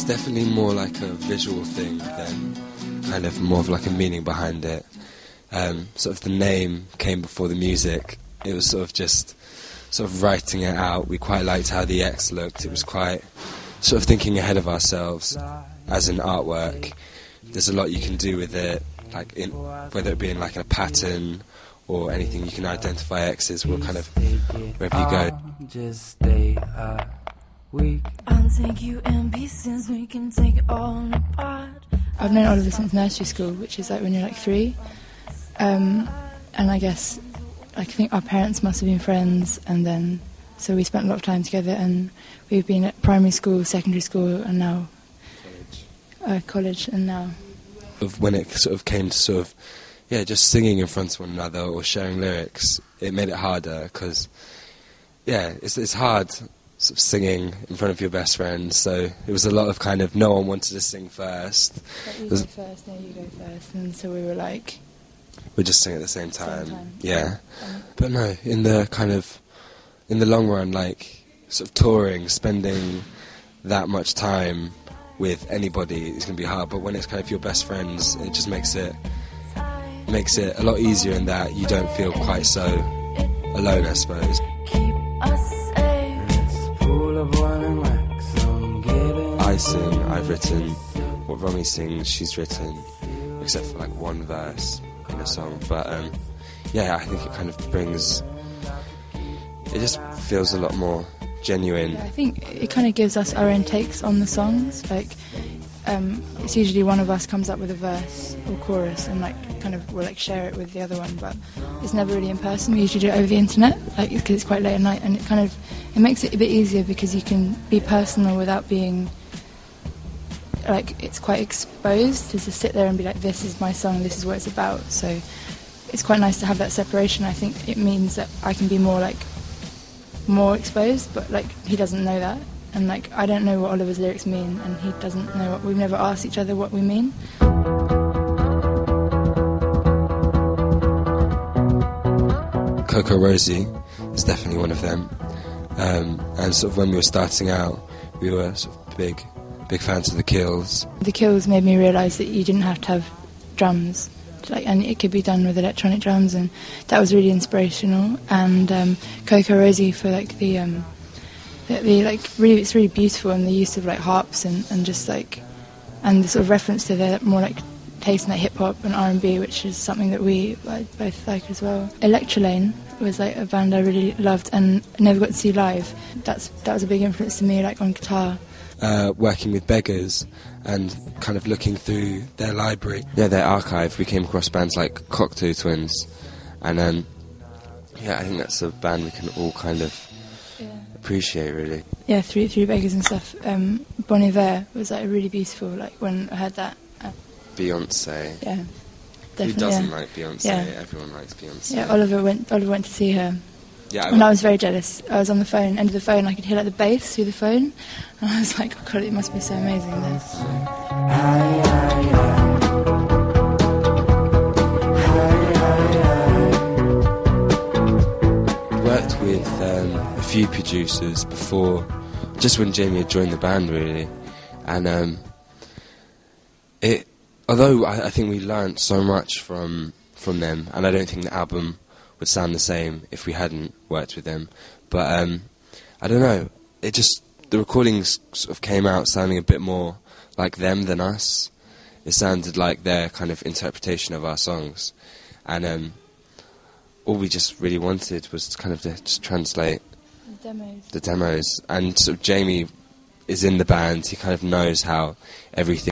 definitely more like a visual thing than kind of more of like a meaning behind it. Sort of the name came before the music. It was sort of just sort of writing it out. We quite liked how the X looked. It was quite sort of thinking ahead of ourselves as an artwork. There's a lot you can do with it, like whether it be in like a pattern or anything. You can identify X's or kind of wherever you go. Just stay weak. I'll take you in pieces, we can take it all apart. I've known Oliver since nursery school, which is like when you're like 3. And I guess, I think our parents must have been friends, and then, so we spent a lot of time together, and we've been at primary school, secondary school, and now college, and now. When it sort of came to sort of, just singing in front of one another or sharing lyrics, it made it harder, because, it's hard sort of singing in front of your best friend, so it was a lot of kind of no one wanted to sing first. Like you go first, no, you go first, and so we were like... We just sing at the same time. Yeah. But no, in the long run, like, sort of touring, spending that much time with anybody is going to be hard, but when it's kind of your best friends, it just makes it a lot easier in that you don't feel quite so alone, I suppose. I sing, I've written. What Romy sings, she's written, except for like one verse in a song. But I think it kind of it just feels a lot more genuine. Yeah, I think it kind of gives us our own takes on the songs. Like, it's usually one of us comes up with a verse or chorus and like kind of we'll like share it with the other one, but it's never really in person. We usually do it over the internet, like, because it's quite late at night, and it makes it a bit easier because you can be personal without being like, it's quite exposed to just sit there and be like, this is my song, this is what it's about. So it's quite nice to have that separation. I think it means that I can be more exposed, but like he doesn't know that, and like I don't know what Oliver's lyrics mean, and he doesn't know what, we've never asked each other what we mean. Coco Rosie is definitely one of them, and sort of when we were starting out, we were sort of big fans of The Kills. The Kills made me realise that you didn't have to have drums, and it could be done with electronic drums, and that was really inspirational. And Coco Rosie for like the really, it's really beautiful, and the use of like harps and just like, and the sort of reference to their more like taste in like hip hop and R&B, which is something that we both like as well. Electrolane was like a band I really loved and never got to see live. That was a big influence to me, like on guitar. Working with Beggars and kind of looking through their library, their archive, we came across bands like Cocteau Twins, and I think that's a band we can all kind of appreciate, really. Yeah, through Beggars and stuff. Bon Iver was like really beautiful. Like when I heard that. Beyonce. Yeah, definitely. Who doesn't like Beyonce? Yeah. Everyone likes Beyonce. Yeah, Oliver went to see her. Yeah, and I was very jealous. I was on the end of the phone, I could hear like the bass through the phone, and I was like, oh God, it must be so amazing this. Worked with a few producers before, just when Jamie had joined the band, really, and although I think we learnt so much from them, and I don't think the album would sound the same if we hadn't worked with them, but I don't know, the recordings sort of came out sounding a bit more like them than us. It sounded like their kind of interpretation of our songs, and all we just really wanted was kind of to just translate the demos, and sort of Jamie is in the band, he kind of knows how everything